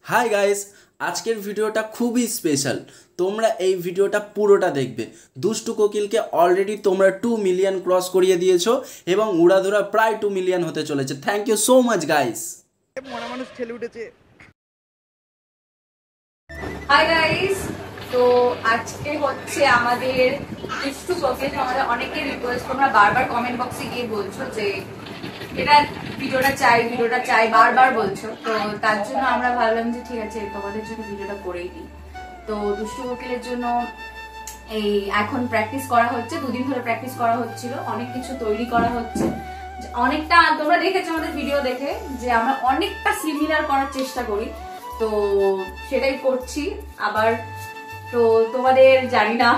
Hi guys, আজকের ভিডিওটা খুবই স্পেশাল। তোমরা এই ভিডিওটা পুরোটা দেখবে। দুষ্টু কোকিলকে অলরেডি তোমরা 2 মিলিয়ন ক্রস করিয়ে দিয়েছো এবং উড়াধুরা প্রায় 2 মিলিয়ন হতে চলেছে। Thank you so much guys. মরা মানুষ ঠেলে উঠেছে। হাই গাইস, তো আজকে হচ্ছে আমাদের দুষ্টু কোকিল। আমাদের অনেকের রিকোয়েস্ট, তোমরা বারবার কমেন্ট বক্সে গিয়ে বলছো যে এটা ভিডিওটা চাই বারবার বলছো। তো তার জন্য আমরা ভাবলাম যে ঠিক আছে তোমাদের জন্য ভিডিওটা করেই দিই। তো দুষ্টু কোকিলের জন্য এই এখন প্র্যাকটিস করা হচ্ছে, দুদিন ধরে প্র্যাকটিস করা হচ্ছিল, অনেক কিছু তৈরি করা হচ্ছে। অনেকটা তোমরা দেখেছো আমাদের ভিডিও দেখে যে আমরা অনেকটা সিমিলার করার চেষ্টা করি, তো সেটাই করছি আবার। তো তোমাদের জানি না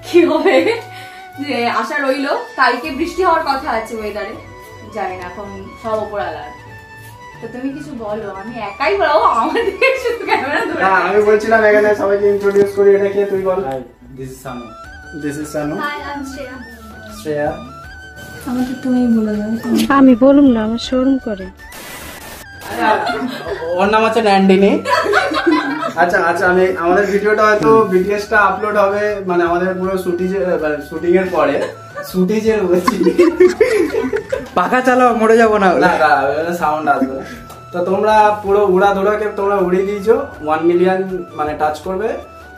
কি হবে, যে আশা রইলো। কালকে বৃষ্টি হওয়ার কথা আছে ওয়েদারে, জানি না, এখন সব ওপরওয়ালা। তো তুমি কিছু বলো, আমি একাই বলবো, আমাদের শুধু ক্যামেরা ধরে। হ্যাঁ, আমি বলছিলাম এখানে সবাইকে ইন্ট্রোডিউস করি। এটা কে তুই বল? This is Sanu. This is Sanu. Hi, I am Shreya. Shreya. আমাকে তুমি বলে দাও। আমি বলুম না, আমার শরম করে। ওর নাম আছে ন্যান্ডিনি। আচ্ছা আচ্ছা, আমি আমাদের ভিডিওটা হয়তো বিটিএসটা আপলোড হবে, মানে আমাদের পুরো শুটিং এর পরে শুটিজের বলছি। পাখা চালাও, মরে যাবো না। না সাউন্ড আসবে। তো তোমরা পুরো উড়াধুরাকে তোমরা উড়িয়ে দিয়েছো, 1 মিলিয়ন মানে টাচ করবে।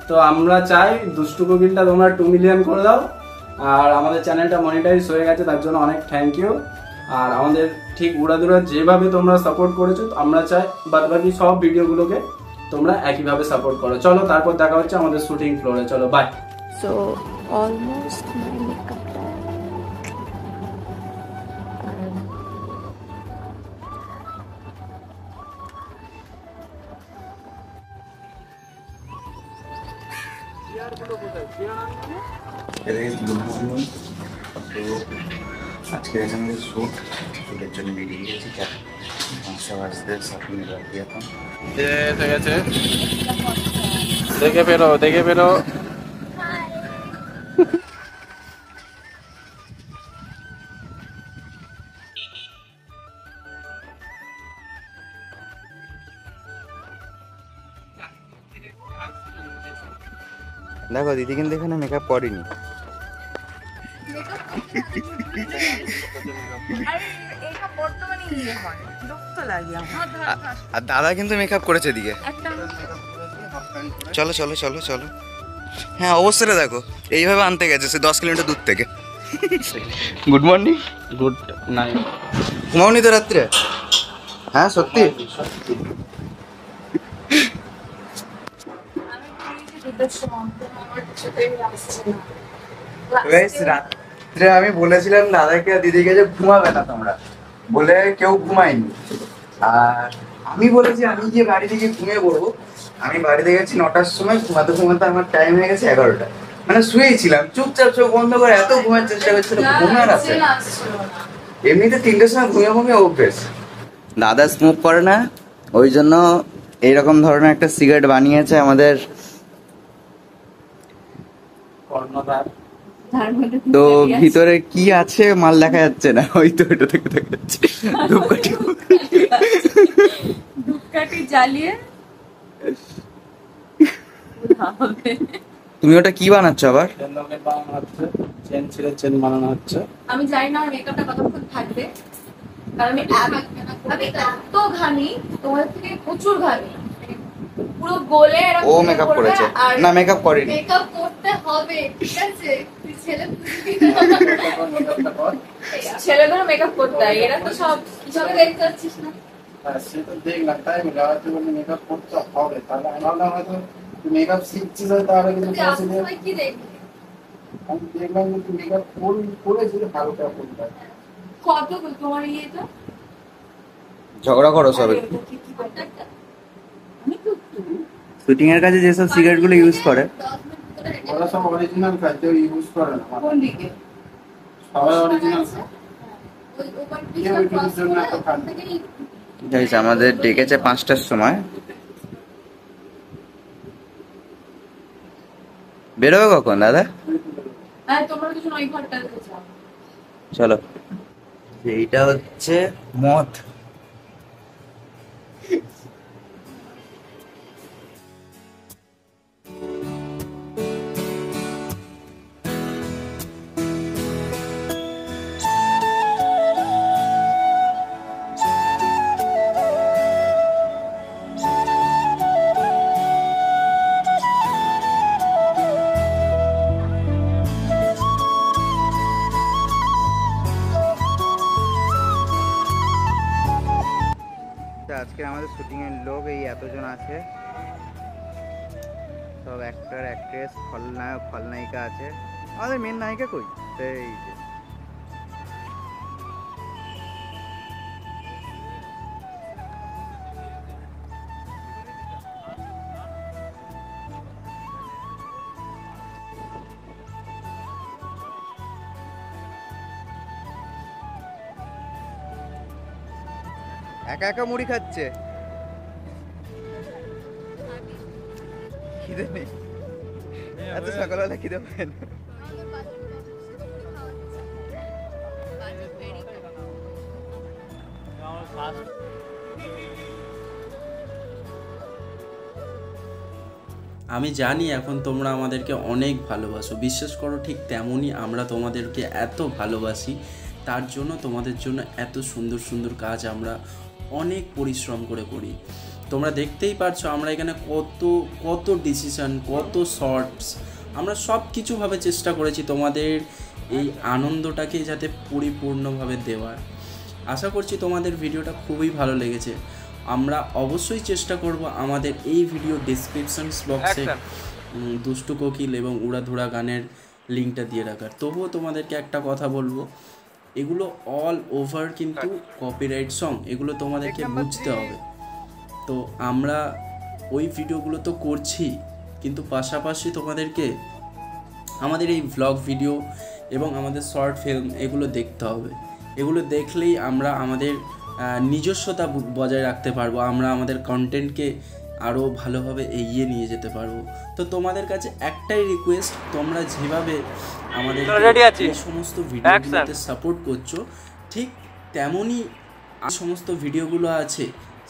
তো আমরা চাই দুষ্টু কোকিলটা তোমরা 2 মিলিয়ন করে দাও। আর আমাদের চ্যানেলটা মনিটাইজ হয়ে গেছে, তার জন্য অনেক থ্যাংক ইউ। আর আমাদের ঠিক উড়াধুরা যেভাবে তোমরা সাপোর্ট করেছো, আমরা চাই বাদবাকি সব ভিডিওগুলোকে তোমরা একইভাবে সাপোর্ট করো। চলো তারপর দেখা হচ্ছে আমাদের শুটিং ফ্লোরে। চলো by. So almost my makeup done. আজকে এখানে শুটের জন্য বেরিয়ে গেছি। 5টা বাজতে সামনে রাখি এখন। ঠিক আছে, দেখে ফেরো। দেখো দিদি কিন্তু এখানে মেকআপ করেনি। আর দাদা কিন্তু মেকআপ করেছে এদিকে। চলো চলো চলো চলো। হ্যাঁ অবশ্যই দেখো, এইভাবে আনতে গেছে সে 10 কিলোমিটার দূর থেকে। Good morning. Good night. ঘুমাওনি তো রাত্রে? হ্যাঁ সত্যি? রাত্রে আমি বলেছিলাম দাদাকে আর দিদিকে যে ঘুমাবে না তোমরা, বলে কেউ ঘুমায়নি। আর আমি বলেছি আমি যে বাড়ি থেকে ঘুমিয়ে পড়বো। আমি বাড়িতে গেছি 9টার সময়, ঘুমাতে ঘুমাতে আমার টাইম হয়ে গেছে 11টা। মানে শুয়েছিলাম চুপচাপ, চোখ বন্ধ করে এত ঘুমার চেষ্টা করছিল, ঘুমার আছে। এমনিতে 3টের সময় ঘুমিয়ে অভ্যেস। দাদা স্মোক করে না, ওই জন্য এইরকম ধরনের একটা সিগারেট বানিয়েছে আমাদের। তো ভিতরে কি আছে মাল দেখা যাচ্ছে না, ওই তো এটা থেকে দেখা যাচ্ছে ধূপকাঠি জ্বালিয়ে। তুমি ওটা কি বানাচ্ছ আবার? চেন ছিঁড়ে চেন বানানো হচ্ছে। আমি জানি না আমার মেকআপটা কতক্ষণ থাকবে, কারণ আমি এত ঘামি, তোমাদের থেকে প্রচুর ঘামি, পুরো গোলে এরকম। ও মেকআপ করেছে না? মেকআপ করেনি। মেকআপ করতে হবে, ঠিক আছে? ছেলেগুলো মেকআপ করতে হয়, এরা তো সব সব দেখতে পাচ্ছিস না। সে তো দেখলাম, তাই মেকআপ করতে হবে। তাহলে আমার হয়তো মেকআপ শিখছিস, তাহলে কিন্তু কি দেখবি? আমি দেখলাম যে তুই মেকআপ করেছিস, ভালো করে করতে। কত তোমার ইয়েটা? ঝগড়া করো সবে। শুটিং এর কাছে যেসব সিগারেট গুলো ইউজ করে ওরা সব অরিজিনাল খায়, কেউ ইউজ করে না। কোন দিকে? সবাই অরিজিনাল খায়। আমাদের ডেকেছে 5টার সময়। বেরোবে কখন দাদা? চলো। এইটা হচ্ছে মদ। শুটিংয়ের লোক এই এতজন আছে, সব অ্যাক্টর অ্যাক্ট্রেস, খলনায়ক খলনায়িকা আছে। আমাদের মেন নায়িকা কই? সেই যে একা একা মুড়ি খাচ্ছে, খিদে নেই এত সকালবেলা, খিদে পায় না। আমি জানি এখন তোমরা আমাদেরকে অনেক ভালোবাসো, বিশ্বাস করো ঠিক তেমনই আমরা তোমাদেরকে এত ভালোবাসি। তার জন্য তোমাদের জন্য এত সুন্দর সুন্দর কাজ আমরা অনেক পরিশ্রম করে করি। তোমরা দেখতেই পারছো আমরা এখানে কত কত ডিসিশন, কত শর্টস, আমরা সব কিছুভাবে চেষ্টা করেছি তোমাদের এই আনন্দটাকে যাতে পরিপূর্ণভাবে দেওয়ার। আশা করছি তোমাদের ভিডিওটা খুবই ভালো লেগেছে। আমরা অবশ্যই চেষ্টা করব আমাদের এই ভিডিও ডেসক্রিপশন বক্সে দুষ্টু কোকিল এবং উড়াধুরা গানের লিঙ্কটা দিয়ে রাখার। তবুও তোমাদেরকে একটা কথা বলবো, এগুলো অল ওভার কিন্তু কপিরাইট সং, এগুলো তোমাদেরকে বুঝতে হবে। তো আমরা ওই ভিডিওগুলো তো করছি, কিন্তু পাশাপাশি তোমাদেরকে আমাদের এই ভ্লগ ভিডিও এবং আমাদের শর্ট ফিল্ম এগুলো দেখতে হবে। এগুলো দেখলেই আমরা আমাদের নিজস্বতা বজায় রাখতে পারবো, আমরা আমাদের কন্টেন্টকে আরও ভালোভাবে এগিয়ে নিয়ে যেতে পারবো। তো তোমাদের কাছে একটাই রিকোয়েস্ট, তোমরা যেভাবে আমাদের এই সমস্ত ভিডিওগুলোতে সাপোর্ট করছো, ঠিক তেমনই সমস্ত ভিডিওগুলো আছে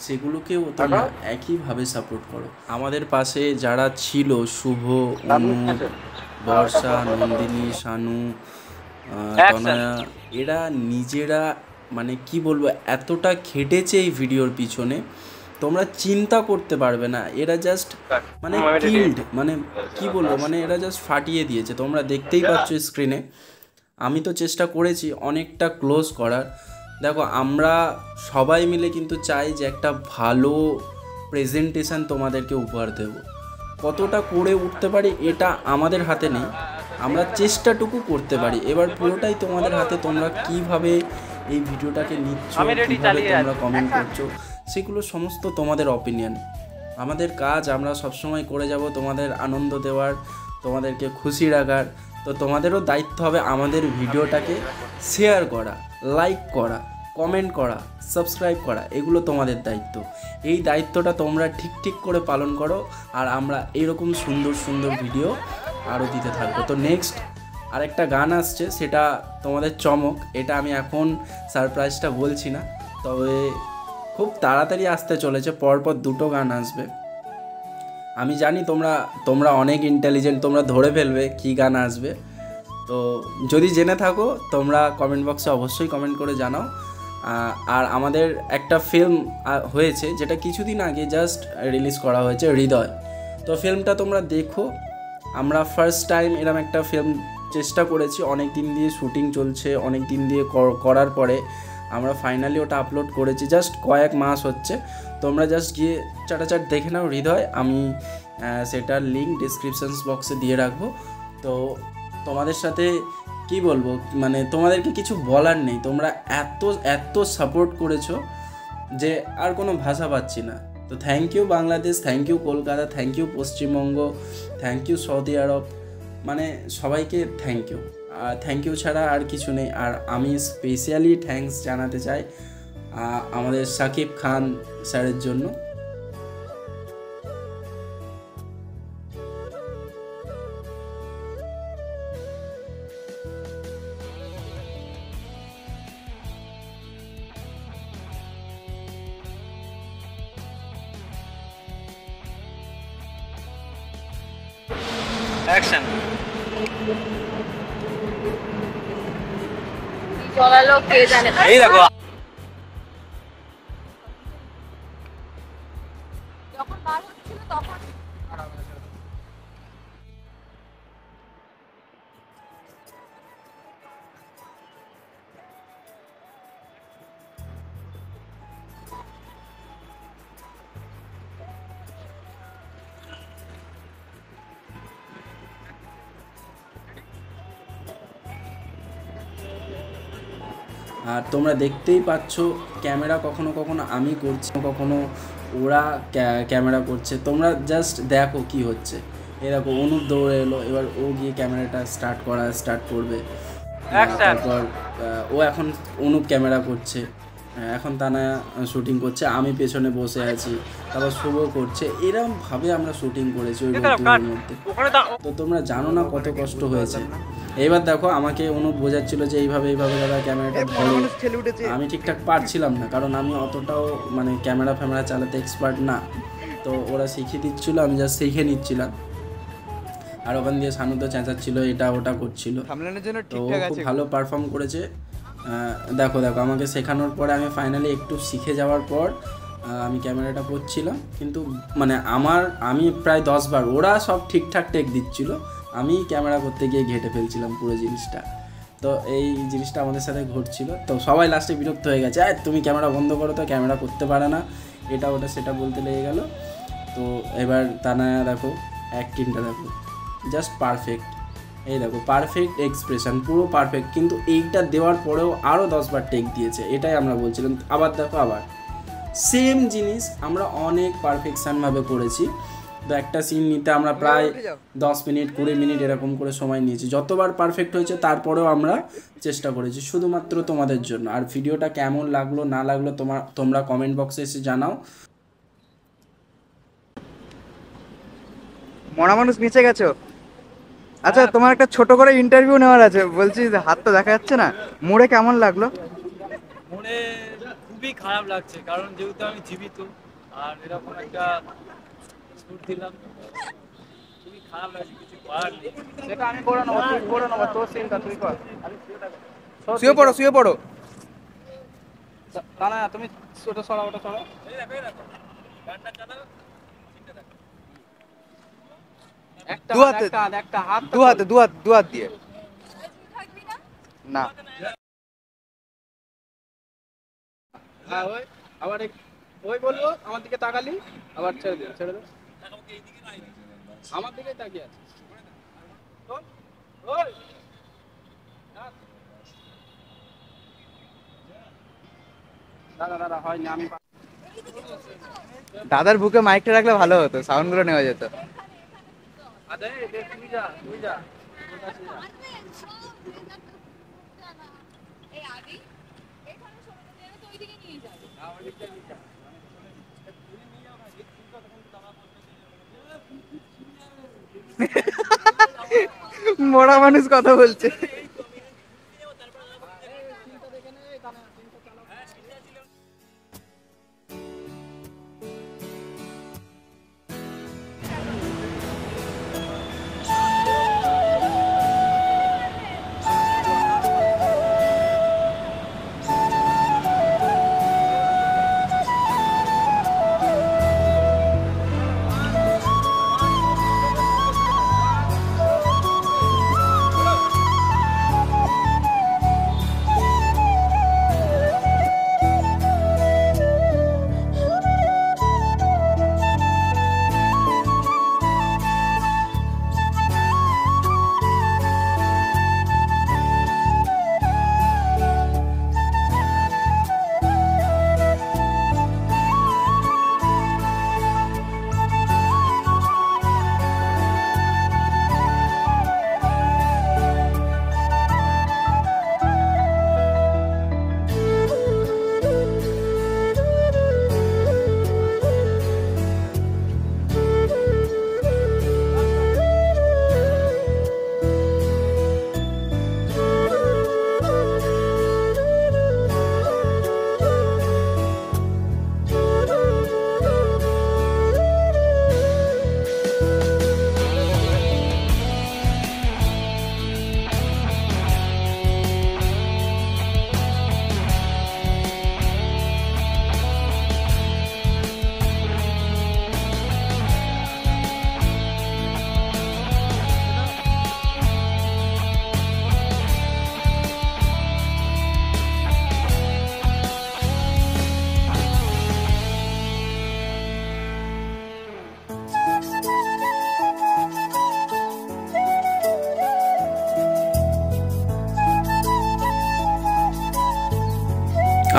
সেগুলোকেও তোমরা একইভাবে সাপোর্ট করো। আমাদের পাশে যারা ছিল, শুভ, অনু, বর্ষা, নন্দিনী, শানু, তনয়া, এরা নিজেরা মানে কি বলবো এতটা খেটেছে এই ভিডিওর পিছনে, তোমরা চিন্তা করতে পারবে না। এরা জাস্ট মানে কিল্ড, মানে কি বলবো, মানে এরা জাস্ট ফাটিয়ে দিয়েছে। তোমরা দেখতেই পাচ্ছ স্ক্রিনে। আমি তো চেষ্টা করেছি অনেকটা ক্লোজ করার। দেখো আমরা সবাই মিলে কিন্তু চাই যে একটা ভালো প্রেজেন্টেশন তোমাদেরকে উপহার দেব। কতটা করে উঠতে পারি এটা আমাদের হাতে নেই, আমরা চেষ্টাটুকু করতে পারি। এবার পুরোটাই তোমাদের হাতে, তোমরা কিভাবে এই ভিডিওটাকে নিচ্ছ, কিভাবে তোমরা কমেন্ট করছো, সেগুলো সমস্ত তোমাদের অপিনিয়ন। আমাদের কাজ আমরা সবসময় করে যাব তোমাদের আনন্দ দেওয়ার, তোমাদেরকে খুশি রাখার। তো তোমাদেরও দায়িত্ব হবে আমাদের ভিডিওটাকে শেয়ার করা, লাইক করা, কমেন্ট করা, সাবস্ক্রাইব করা, এগুলো তোমাদের দায়িত্ব। এই দায়িত্বটা তোমরা ঠিক করে পালন করো, আর আমরা এরকম সুন্দর সুন্দর ভিডিও আরও দিতে থাকবো। তো নেক্সট আরেকটা গান আসছে, সেটা তোমাদের চমক। এটা আমি এখন সারপ্রাইজটা বলছি না, তবে খুব তাড়াতাড়ি আসতে চলেছে, পরপর 2টো গান আসবে। আমি জানি তোমরা অনেক ইন্টেলিজেন্ট, তোমরা ধরে ফেলবে কী গান আসবে। তো যদি জেনে থাকো তোমরা কমেন্ট বক্সে অবশ্যই কমেন্ট করে জানাও। আর আমাদের একটা ফিল্ম হয়েছে যেটা কিছুদিন আগে জাস্ট রিলিজ করা হয়েছে, হৃদয়। তো ফিল্মটা তোমরা দেখো। আমরা ফার্স্ট টাইম এরকম একটা ফিল্ম চেষ্টা করেছি, অনেক দিন দিয়ে শুটিং চলছে, অনেক দিন দিয়ে করার পরে আমরা ফাইনালি ওটা আপলোড করেছি, জাস্ট কয়েক মাস হচ্ছে। তোমরা জাস্ট গিয়ে চাটাচাট দেখে নাও হৃদয়। আমি সেটার লিঙ্ক ডিসক্রিপশন বক্সে দিয়ে রাখবো। তো তোমাদের সাথে কি বলবো, মানে তোমাদেরকে কিছু বলার নেই। তোমরা এত সাপোর্ট করেছো যে আর কোনো ভাষা পাচ্ছি না। তো thank you Bangladesh, thank you Kolkata, thank you Paschimbanga, thank you সৌদি আরব, মানে সবাইকে থ্যাংক ইউ। আর থ্যাংক ইউ ছাড়া আর কিছু নেই। আর আমি স্পেশালি থ্যাঙ্কস জানাতে চাই আমাদের শাকিব খান স্যারের জন্য। অ্যাকশন। চলালো কে জানে। এই দেখো যখন বার হচ্ছিল তখন আর তোমরা দেখতেই পাচ্ছ ক্যামেরা কখনো কখনো আমি করছি, কখনো ওরা ক্যামেরা করছে। তোমরা জাস্ট দেখো কি হচ্ছে। এরকম অনুপ দৌড়ে এলো, এবার ও গিয়ে ক্যামেরাটা স্টার্ট করবে। তারপর ও এখন অনুপ ক্যামেরা করছে, এখন তানায়া শুটিং করছে, আমি পেছনে বসে আছি, তারপর শুভ করছে। এরকমভাবে আমরা শুটিং করেছি ওই রোদ্দুরের মধ্যে। তো তোমরা জানো না কত কষ্ট হয়েছে। এইবার দেখো আমাকে অনুপ বোঝাচ্ছিল যে এইভাবে দাদা ক্যামেরাটা ধরো। আমি ঠিকঠাক পারছিলাম না, কারণ আমি অতটাও মানে ক্যামেরা ফ্যামেরা চালাতে এক্সপার্ট না। তো ওরা শিখিয়ে দিচ্ছিলো, আমি জাস্ট শিখে নিচ্ছিলাম। আর ওখান দিয়ে শানু তো চেঁচাচ্ছিল, এটা ওটা করছিল। তো খুব ভালো পারফর্ম করেছে। দেখো আমাকে শেখানোর পরে আমি ফাইনালি একটু শিখে যাওয়ার পর আমি ক্যামেরাটা করছিলাম। কিন্তু মানে আমি প্রায় 10 বার, ওরা সব ঠিকঠাক টেক দিচ্ছিল, আমি ক্যামেরা করতে গিয়ে ঘেটে ফেলছিলাম পুরো জিনিসটা। তো এই জিনিসটা আমাদের সাথে ঘটছিল। তো সবাই লাস্টে বিরক্ত হয়ে গেছে, তুমি ক্যামেরা বন্ধ করো, তো ক্যামেরা করতে পারে না, এটা ওটা সেটা বলতে লেগে গেল। তো এবার তানায়া দেখো অ্যাক্টিংটা দেখো, জাস্ট পারফেক্ট। এই দেখো পারফেক্ট এক্সপ্রেশন, পুরো পারফেক্ট। কিন্তু এইটা দেওয়ার পরেও আরও 10 বার টেক দিয়েছে, এটাই আমরা বলছিলাম। আবার দেখো, আবার সেম জিনিস আমরা অনেক পারফেকশনভাবে করেছি। তো একটা সিন নিতে আমরা প্রায় 10 মিনিট 20 মিনিট এরকম করে সময় নিয়েছি। যতবার পারফেক্ট হয়েছে তারপরেও আমরা চেষ্টা করেছি শুধুমাত্র তোমাদের জন্য। আর ভিডিওটা কেমন লাগলো না লাগলো তোমরা কমেন্ট বক্সে এসে জানাও। মরা মানুষ নিচে গেছো? আচ্ছা, তোমার একটা ছোট করে ইন্টারভিউ নেওয়ার আছে। বলছি হাত তো দেখা যাচ্ছে না, মোড়ে কেমন লাগলো? মনে খুবই খারাপ লাগছে, কারণ যেহেতু আমি জীবিত আর এরকম একটা সুর দিলাম, খুবই খারাপ লাগছে, কিছু করার নেই। সেটা আমি করে নেবো, তুই করে নেবো, তোর সিনটা তুই কর। শুয়ে পড়ো। না তুমি ওটা সরাও। এই দেখো গানটা চালাও, একটা হাত দু হাত দিয়ে না। হ্যাঁ, ওই আবার ওই বলবো, আমার দিকে তাকালি, আবার ছেড়ে দে। আমার দিকেই তাকিয়ে আছে। দাদা হয়নি, আমি দাদার বুকে মাইকটা রাখলে ভালো হতো, সাউন্ড গুলো নেওয়া যেত। তুই যা মরা মানুষ কথা বলছে।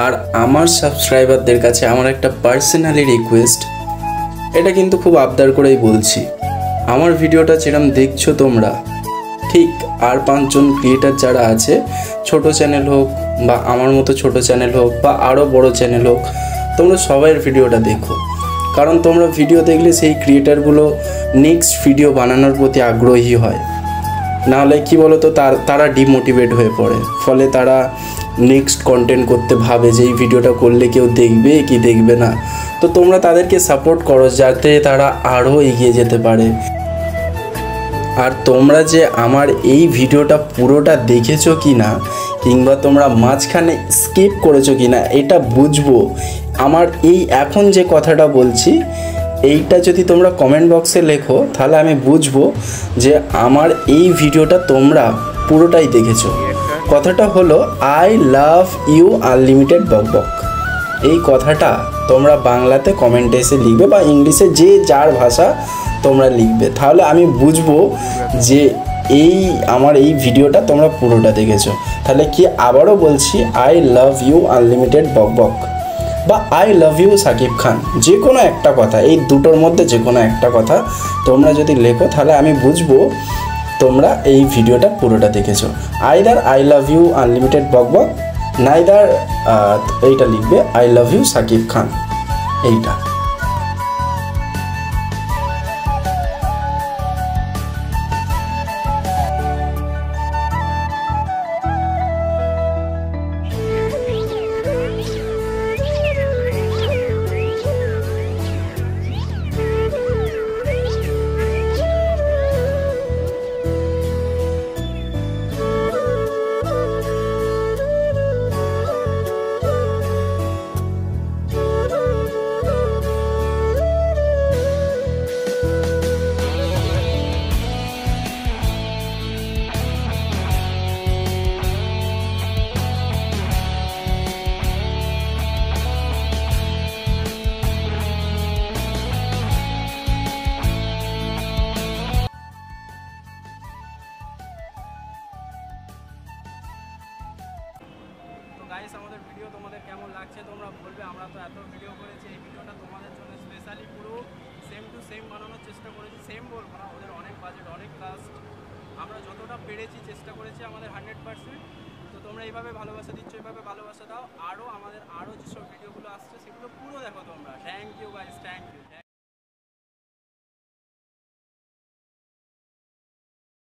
আর আমার সাবস্ক্রাইবারদের কাছে আমার একটা পার্সোনালি রিকোয়েস্ট, এটা কিন্তু খুব আবদার করেই বলছি, আমার ভিডিওটা যেরকম দেখছো তোমরা, ঠিক আর 5 জন ক্রিয়েটার যারা আছে, ছোট চ্যানেল হোক বা আমার মতো ছোট চ্যানেল হোক বা আরও বড় চ্যানেল হোক, তোমরা সবাইয়ের ভিডিওটা দেখো। কারণ তোমরা ভিডিও দেখলে সেই ক্রিয়েটারগুলো নেক্সট ভিডিও বানানোর প্রতি আগ্রহী হয়। নাহলে কি বলো তো, তারা ডিমোটিভেট হয়ে পড়ে, ফলে তারা নেক্সট কন্টেন্ট করতে ভাবে যে এই ভিডিওটা করলে কেউ দেখবে কি দেখবে না। তো তোমরা তাদেরকে সাপোর্ট করো যাতে তারা আরও এগিয়ে যেতে পারে। আর তোমরা যে আমার এই ভিডিওটা পুরোটা দেখেছো কি না, কিংবা তোমরা মাঝখানে স্কিপ করেছো কি না, এটা বুঝবো আমার এই এখন যে কথাটা বলছি, এইটা যদি তোমরা কমেন্ট বক্সে লেখো তাহলে আমি বুঝবো যে আমার এই ভিডিওটা তোমরা পুরোটাই দেখেছো। কথাটা হলো আই লাভ ইউ আনলিমিটেড বকবক। এই কথাটা তোমরা বাংলাতে কমেন্টে এসে লিখবে বা ইংলিশে যে যার ভাষা তোমরা লিখবে, তাহলে আমি বুঝবো যে আমার এই ভিডিওটা তোমরা পুরোটা দেখেছো। তাহলে কি আবারও বলছি, আই লাভ ইউ আনলিমিটেড বকবক বা আই লাভ ইউ সাকিব খান, যে কোনো একটা কথা, এই দুটোর মধ্যে যে কোনো একটা কথা তোমরা যদি লেখো তাহলে আমি বুঝবো তোমরা এই ভিডিওটা পুরোটা দেখেছো। Either I love you unlimited বকবক, নাইদার এইটা লিখবে I love you Sakib Khan, এইটা। গাইস, আমাদের ভিডিও তোমাদের কেমন লাগছে তোমরা বলবে। আমরা তো এত ভিডিও করেছি, এই ভিডিওটা তোমাদের জন্য স্পেশালি পুরো সেম টু সেম বানানোর চেষ্টা করেছি। সেম বলবো না, ওদের অনেক বাজেট, অনেক কাস্ট, আমরা যতটা পেরেছি চেষ্টা করেছি আমাদের 100%। তো তোমরা এইভাবে ভালোবাসা দিচ্ছ, এইভাবে ভালোবাসা দাও। আরও আমাদের যেসব ভিডিওগুলো আসছে সেগুলো পুরো দেখো তোমরা। Thank you guys, thank you.